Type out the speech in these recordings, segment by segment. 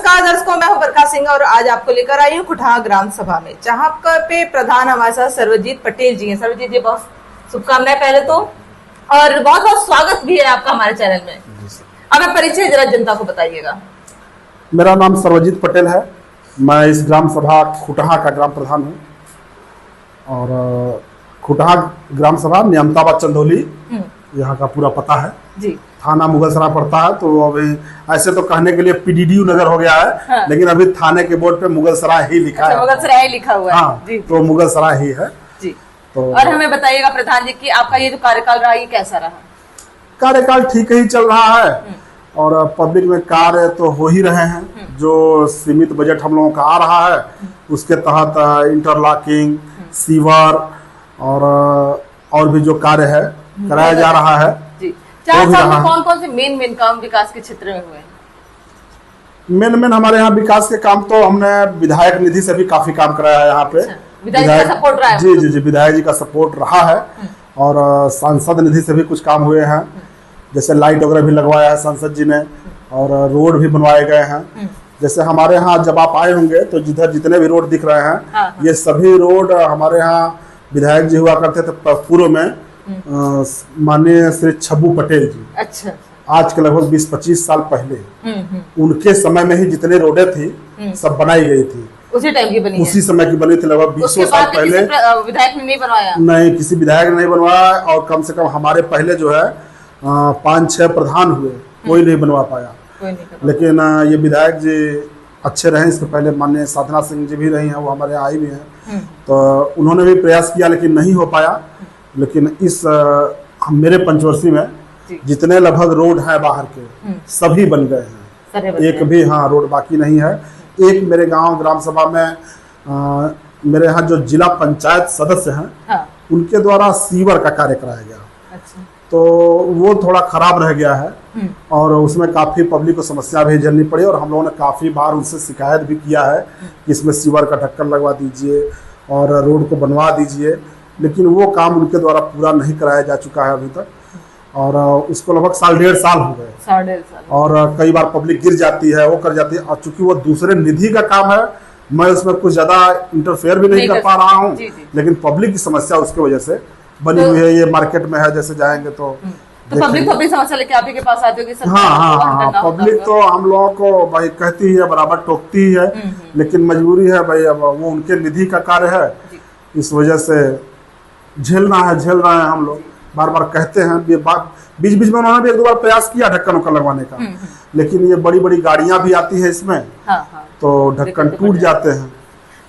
नमस्कार दर्शकों, मैं हूं बरखा सिंह और आज आपको लेकर आई हूं कुठार ग्राम सभा में, जहां पे प्रधान हमारे साथ सर्वजीत पटेल जी हैं। सर्वजीत जी, बहुत शुभकामनाएं पहले तो, और बहुत बहुत स्वागत भी है आपका हमारे चैनल में। अब आप परिचय जरा जनता को बताइएगा। मेरा नाम सर्वजीत पटेल है। मैं इस ग्राम सभा खुटहा का ग्राम प्रधान हूँ और खुटहा ग्राम सभा नियमताबाद चंदौली यहाँ का पूरा पता है जी। थाना मुगलसराय पड़ता है। तो अभी ऐसे तो कहने के लिए पीडीडीयू नगर हो गया है, हाँ। लेकिन अभी थाने के बोर्ड पे मुगलसराय ही लिखा है। मुगलसराय लिखा हुआ है, हाँ, जी। तो मुगलसराय ही है जी। तो और हमें बताइएगा प्रधान जी कि आपका ये जो कार्यकाल रहा, ये कैसा रहा? कार्यकाल ठीक ही चल रहा है और पब्लिक में कार्य तो हो ही रहे हैं। जो सीमित बजट हम लोगों का आ रहा है उसके तहत इंटरलॉकिंग, सीवर और भी जो कार्य है कराया जा रहा है। जी। 4 साल में कौन कौन से मेन काम विकास के क्षेत्र में हुए? मेन हमारे यहाँ विकास के काम तो हमने विधायक निधि से भी काफी काम कराया है यहाँ पे। विधायक का सपोर्ट रहा है? जी, विधायक जी का सपोर्ट रहा है और सांसद निधि से भी कुछ काम हुए हैं, जैसे लाइट वगैरह भी लगवाया है सांसद जी ने और रोड भी बनवाए गए हैं। जैसे हमारे यहाँ जब आप आए होंगे तो जिधर जितने भी रोड दिख रहे हैं, हाँ। ये सभी रोड हमारे यहाँ विधायक जी हुआ करते थे पूर्व में, माननीय श्री छब्बू पटेल जी। अच्छा। आज के लगभग 20-25 साल पहले उनके समय में ही जितने रोडें थी सब बनाई गई थी। उसी टाइम की बनी, उसी समय की बनी थी, लगभग 20 साल पहले। विधायक ने नहीं बनवाया? नहीं, किसी विधायक ने नहीं बनवाया और कम से कम हमारे पहले जो है 5-6 प्रधान हुए, कोई नहीं बनवा पाया। लेकिन ये विधायक जी अच्छे रहे। इसके पहले माननीय साधना सिंह जी भी रही हैं, वो हमारे यहाँ आई भी हैं, तो उन्होंने भी प्रयास किया लेकिन नहीं हो पाया। लेकिन इस मेरे पंचवर्षीय में जितने लगभग रोड है बाहर के सभी बन गए हैं, एक भी हाँ रोड बाकी नहीं है। एक मेरे गांव ग्राम सभा में मेरे यहाँ जो जिला पंचायत सदस्य हैं, हाँ। उनके द्वारा सीवर का कार्य कराया गया। अच्छा। तो वो थोड़ा खराब रह गया है और उसमें काफी पब्लिक को समस्या भी झेलनी पड़ी और हम लोगों ने काफी बार उनसे शिकायत भी किया है कि इसमें सीवर का ढक्कन लगवा दीजिए और रोड को बनवा दीजिए, लेकिन वो काम उनके द्वारा पूरा नहीं कराया जा चुका है अभी तक और उसको लगभग 1.5 साल हो गए। 1.5 साल और कई बार पब्लिक गिर जाती है, वो कर जाती है। और चूंकि वो दूसरे निधि का काम है, मैं उसमें कुछ ज्यादा इंटरफेयर भी नहीं कर पा रहा हूँ, लेकिन पब्लिक की समस्या उसकी वजह से बनी हुई है। ये मार्केट में है, जैसे जाएंगे तो पब्लिक समस्या लेके आप ही के पास आती होगी। हाँ, पब्लिक तो हम लोगों को भाई कहती है, बराबर टोकती ही है, लेकिन मजबूरी है भाई, अब वो उनके निधि का कार्य है, इस वजह से झेल रहे हैं हम लोग। बार बार कहते हैं, बीच में उन्होंने भी 1-2 बार प्रयास किया ढक्कनों का लगवाने का, लेकिन ये बड़ी बड़ी गाड़ियां भी आती है इसमें, तो ढक्कन टूट जाते हैं।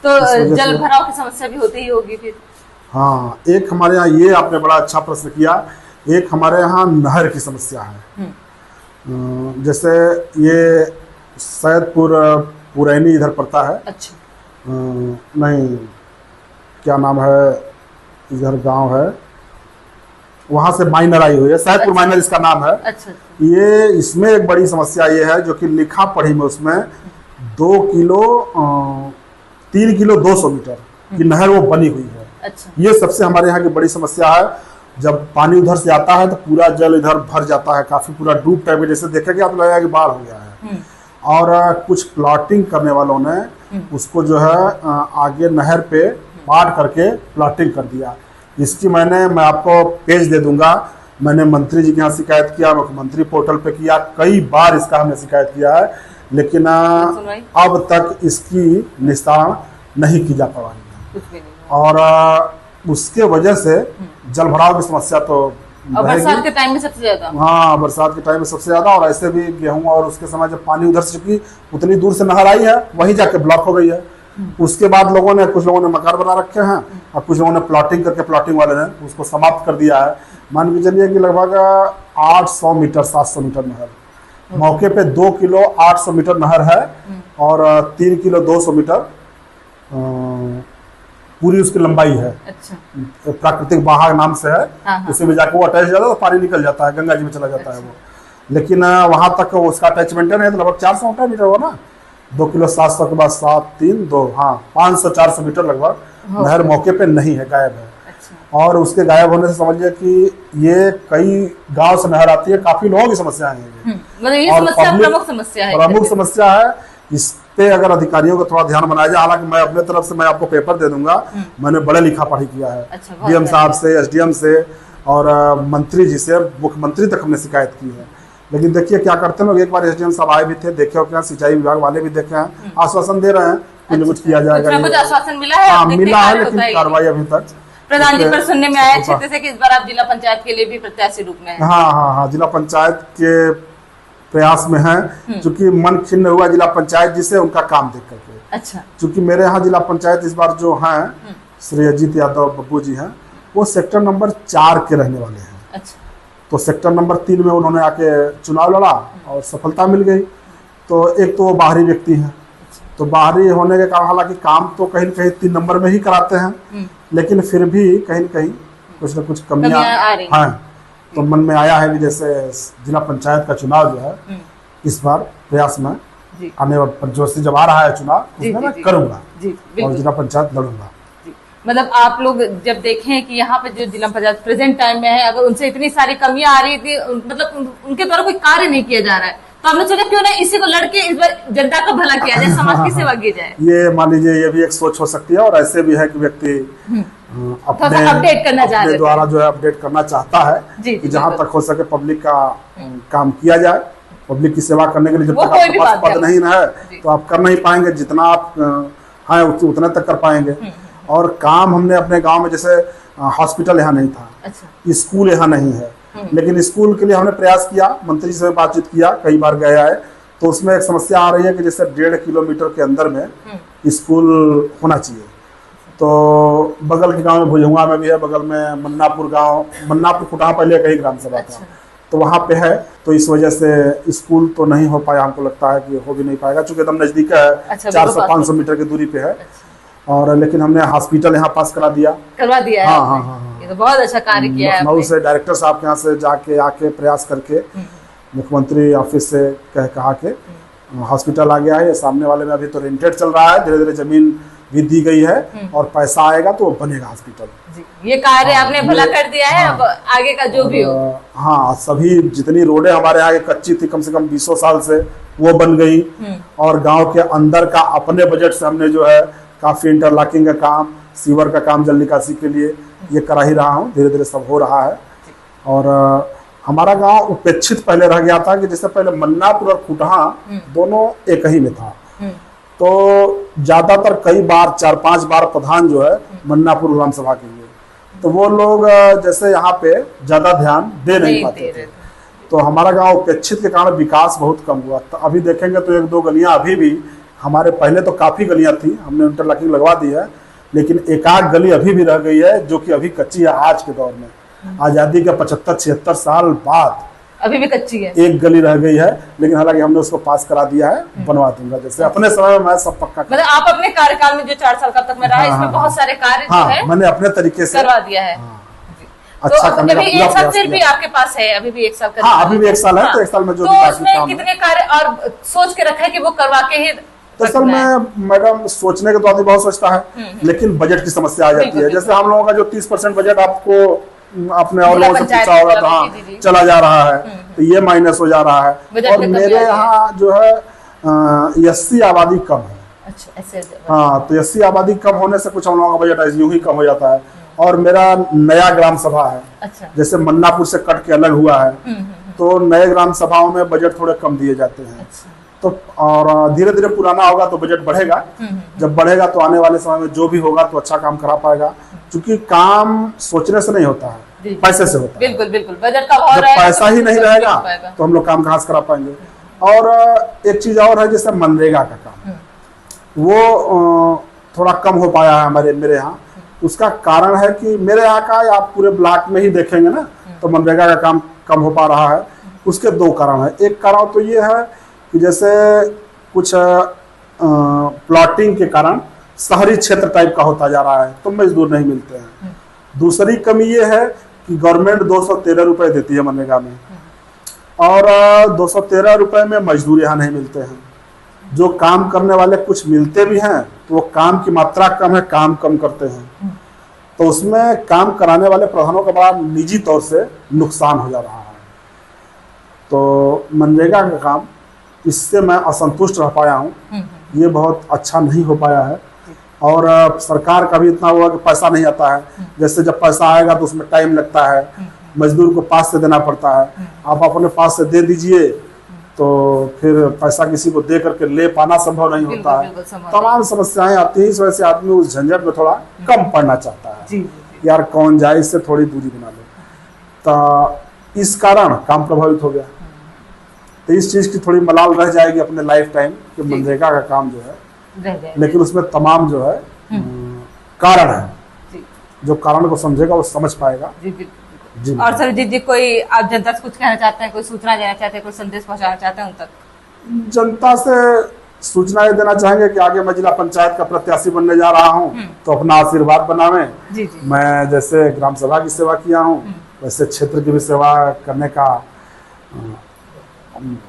तो जल भराव की समस्या भी होती ही होगी फिर? हाँ, एक हमारे यहाँ, ये आपने बड़ा अच्छा प्रश्न किया, एक हमारे यहाँ नहर की समस्या है। जैसे ये सैदपुर पुरैनी इधर पड़ता है। अच्छा। नहीं, क्या नाम है, इधर गांव है, वहां से माइनर आई हुई है, सैदपुर माइनर इसका नाम है। अच्छा। ये इसमें एक बड़ी समस्या ये है जो कि लिखा पढ़ी में उसमें 3 किलो 200 मीटर की नहर वो बनी हुई है। अच्छा। ये सबसे हमारे यहाँ की बड़ी समस्या है। जब पानी उधर से आता है तो पूरा जल इधर भर जाता है, काफी पूरा डूब टाइप, जैसे देखेंगे आप लगेगा कि बाढ़ हो गया है। और कुछ प्लॉटिंग करने वालों ने उसको जो है आगे नहर पे पाट करके प्लॉटिंग कर दिया। इसकी मैं आपको पेज दे दूंगा। मैंने मंत्री जी के यहाँ शिकायत किया, मुख्यमंत्री पोर्टल पे किया, कई बार इसका हमने शिकायत किया है, लेकिन अब तक इसकी निस्तारण नहीं की जा पा रही है और उसके वजह से जल भराव की समस्या तो बरसात के टाइम में सबसे ज्यादा। हाँ, बरसात के टाइम में सबसे ज्यादा। और ऐसे भी गेहूं और उसके समय जब पानी उधर से, चूंकि उतनी दूर से नहर आई है, वहीं जाके ब्लॉक हो गई है। उसके बाद कुछ लोगों ने मकान बना रखे हैं और कुछ लोगों ने प्लॉटिंग करके, प्लॉटिंग वाले ने उसको समाप्त कर दिया है। मान के चलिए कि लगभग 800 मीटर 700 मीटर नहर, मौके पे 2 किलो 800 मीटर नहर है और 3 किलो 200 मीटर पूरी उसकी लंबाई है। अच्छा। प्राकृतिक बहाव नाम से है। हाँ। उसी में जाकर वो अटैच जाता है तो पानी निकल जाता है, गंगा जी में चला जाता है वो। लेकिन वहां तक उसका अटैचमेंट है तो लगभग 400 मीटर हो ना, 2 किलो 700 के बाद 7 3 2 हाँ 500-400 मीटर लगभग नहर मौके पे नहीं है, गायब है। अच्छा। और उसके गायब होने से समझिए कि ये कई गांव से नहर आती है, काफी लोगों की समस्या है ये। प्रमुख समस्या है। प्रमुख समस्या है इस पे अगर अधिकारियों को थोड़ा ध्यान बनाया जाए। हालांकि मैं अपने तरफ से मैं आपको पेपर दे दूंगा, मैंने बड़े लिखा पढ़ी किया है। अच्छा, बहुत डीएम साहब से, एसडीएम से और मंत्री जी से, मुख्यमंत्री तक हमने शिकायत की है। लेकिन देखिए क्या करते हैं लोग, एक बार एसडीएम साहब आए भी थे, देखे हो क्या, सिंचाई विभाग वाले भी देखे हैं, आश्वासन दे रहे हैं कुछ कुछ किया जाएगा। कुछ आश्वासन मिला है? हाँ मिला है, लेकिन कार्रवाई अभी तक। प्रधान जी पर सुनने में आया क्षेत्र से कि इस बार आप जिला पंचायत के लिए भी प्रत्याशी रूप में हैं। हाँ, जिला पंचायत के प्रयास में है, क्योंकि मन खिन्न हुआ जिला पंचायत जी से उनका काम देख करके। अच्छा। क्योंकि मेरे यहाँ जिला पंचायत इस बार जो है श्री अजीत यादव बब्बू जी हैं, वो सेक्टर नंबर 4 के रहने वाले हैं। अच्छा। तो सेक्टर नंबर 3 में उन्होंने आके चुनाव लड़ा और सफलता मिल गई। तो एक तो वो बाहरी व्यक्ति हैं, तो बाहरी होने के कारण हालांकि काम तो कहीं न कहीं 3 नंबर में ही कराते हैं, लेकिन फिर भी कहीं न कहीं कुछ न कुछ कमियां हैं। तो मन में आया है कि जैसे जिला पंचायत का चुनाव जो है इस बार प्रयास में आने वाले जो जब आ रहा है चुनाव, उसमें मैं करूंगा और जिला पंचायत लड़ूंगा। मतलब आप लोग जब देखें कि यहाँ पे जो जिला पंचायत प्रेजेंट टाइम में है, अगर उनसे इतनी सारी कमियां आ रही थी, मतलब उनके द्वारा कोई कार्य नहीं किया जा रहा है, तो हमने सोचा क्यों ना इसी को लड़के इस बार जनता का भला किया जाए, समाज की सेवा की जाए। ये मान लीजिए ये भी एक सोच हो सकती है, और ऐसे भी है कि व्यक्ति अपने अपडेट करना चाहता है, द्वारा जो है अपडेट करना चाहता है कि जहां तक हो सके पब्लिक का काम किया जाए। पब्लिक की सेवा करने के लिए जब तक आपके पास पद नहीं है तो आप कर नहीं पाएंगे, जितना आप हैं उतना तक कर पाएंगे। और काम हमने अपने गांव में, जैसे हॉस्पिटल यहाँ नहीं था, स्कूल यहाँ नहीं है, लेकिन स्कूल के लिए हमने प्रयास किया, मंत्री से बातचीत किया, कई बार गया है। तो उसमें एक समस्या आ रही है कि जैसे 1.5 किलोमीटर के अंदर में स्कूल होना चाहिए। तो बगल के गांव में भुजंगा में भी है, बगल में मन्नापुर कुटाहा पहले कहीं ग्राम सभा था, तो वहाँ पे है। तो इस वजह से स्कूल तो नहीं हो पाया, हमको लगता है कि हो भी नहीं पाएगा, चूंकि एकदम नजदीक है, 400-500 मीटर की दूरी पे है। और लेकिन हमने हॉस्पिटल यहाँ पास करवा दिया है। हाँ। ये तो बहुत अच्छा कार्य किया है। लखनऊ से डायरेक्टर साहब के यहाँ से जाके आके प्रयास करके मुख्यमंत्री ऑफिस से कहा के हॉस्पिटल आ गया है। ये सामने वाले में अभी तो रेंटेड चल रहा है, धीरे धीरे जमीन भी दी गई है और पैसा आएगा तो बनेगा हॉस्पिटल। ये कार्य आपने भला कर दिया है। अब आगे का जो भी हो, हाँ, सभी जितनी रोडें हमारे यहाँ कच्ची थी कम से कम 20 साल से, वो बन गई। और गांव के अंदर का अपने बजट से हमने जो है काफी इंटरलॉकिंग का काम, सीवर का काम, जल निकासी के लिए ये करा ही रहा हूँ, धीरे धीरे सब हो रहा है। और हमारा गांव उपेक्षित पहले रह गया था कि जैसे पहले मन्नापुर और कुटाहा दोनों एक ही में था, तो ज्यादातर कई बार 4-5 बार प्रधान जो है मन्नापुर ग्राम सभा के लिए, तो वो लोग जैसे यहाँ पे ज्यादा ध्यान दे नहीं पाते थे। तो हमारा गांव उपेक्षित के कारण विकास बहुत कम हुआ। तो अभी देखेंगे तो 1-2 गलियां अभी भी हमारे, पहले तो काफी गलियां थी, हमने इंटरलॉकिंग लगवा दी है, लेकिन एक-आध गली अभी भी रह गई है जो कि अभी कच्ची है। आज के दौर में आजादी के 75-76 साल बाद अभी भी कच्ची है, एक गली रह गई है, लेकिन हालांकि हमने उसको पास करा दिया है, बनवा दूंगा। जैसे अपने समय में मैं सब पक्का, मतलब आप अपने कार्यकाल में जो 4 साल का तक में रहा, इसमें बहुत सारे कार्य जो है मैंने अपने तरीके से करवा दिया है। अच्छा करने का पूरा प्रयास किया। भी आपके पास है, अभी भी 1 साल का, हाँ, अभी भी 1 साल है। तो 1 साल में जो तो उसमें कितने कार्य और सोच के रखा है कि वो करवा के ही। तो असल में मैडम सोचने के तो आदमी बहुत सोचता है, लेकिन बजट की समस्या आ जाती है। जैसे हम लोगों का जो 30% बजट आपको अपने और लोगों से पूछा होगा तो हाँ चला जा रहा है, तो ये माइनस हो जा रहा है। और मेरे यहाँ जो है 80 आबादी कम है। हाँ, तो 80 आबादी कम होने से कुछ हम लोगों का बजट यूं ही कम हो जाता है। और मेरा नया ग्राम सभा है, जैसे मन्नापुर से कट के अलग हुआ है, तो नए ग्राम सभाओं में बजट थोड़े कम दिए जाते हैं। तो और धीरे धीरे पुराना होगा तो बजट बढ़ेगा, जब बढ़ेगा तो आने वाले समय में जो भी होगा तो अच्छा काम करा पाएगा, क्योंकि काम सोचने से नहीं होता है, पैसे से होता है। बिल्कुल बिल्कुल, बजट का जब पैसा ही नहीं रहेगा तो हम लोग काम कहाँ से करा पाएंगे। और एक चीज और है, जैसे मनरेगा का काम, वो थोड़ा कम हो पाया है मेरे यहाँ। उसका कारण है कि मेरे यहाँ का, आप पूरे ब्लॉक में ही देखेंगे ना, तो मनरेगा का काम कम हो पा रहा है। उसके 2 कारण है। एक कारण तो ये है कि जैसे कुछ प्लॉटिंग के कारण शहरी क्षेत्र टाइप का होता जा रहा है, तो मजदूर नहीं मिलते हैं। दूसरी कमी ये है कि गवर्नमेंट 213 रुपए देती है मनरेगा में, और 213 रुपए में मजदूर यहाँ नहीं मिलते हैं। जो काम करने वाले कुछ मिलते भी हैं तो वो काम की मात्रा कम है, काम कम करते हैं, तो उसमें काम कराने वाले प्रधानों का बड़ा निजी तौर से नुकसान हो जा रहा है। तो मनरेगा का काम इससे मैं असंतुष्ट रह पाया हूँ। ये बहुत अच्छा नहीं हो पाया है। और सरकार का भी इतना हुआ कि पैसा नहीं आता है। जैसे जब पैसा आएगा तो उसमें टाइम लगता है, मजदूर को पास से देना पड़ता है। आप अपने पास से दे दीजिए तो फिर पैसा किसी को दे करके ले पाना संभव नहीं होता है। तमाम समस्याएं आती हैं। इस वजह से आदमी उस झंझट में थोड़ा कम पड़ना चाहता है। यार कौन जाए, इससे थोड़ी दूरी बना लो। तो इस कारण काम प्रभावित हो गया। तो इस चीज की थोड़ी मलाल रह जाएगी अपने लाइफ टाइम कि मनरेगा का काम जो है, लेकिन उसमें तमाम जो है कारण है। जो कारण को समझेगा वो समझ पाएगा। जी। और सरबजीत जी, कोई आप जनता से कुछ कहना चाहते हैं, कोई सूचना देना चाहते हैं, कोई संदेश पहुंचाना चाहते हैं उन तक? जनता से सूचना ये देना चाहेंगे कि आगे मैं जिला पंचायत का प्रत्याशी बनने जा रहा हूँ, तो अपना आशीर्वाद बनावें। मैं जैसे ग्राम सभा की सेवा किया हूँ वैसे क्षेत्र की भी सेवा करने का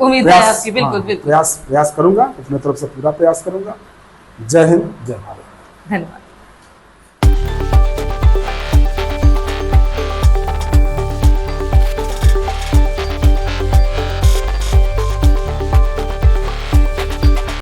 उम्मीद है आपकी। बिल्कुल बिल्कुल प्रयास करूंगा, अपने तरफ से पूरा प्रयास करूंगा। जय हिंद, जय भारत। धन्यवाद।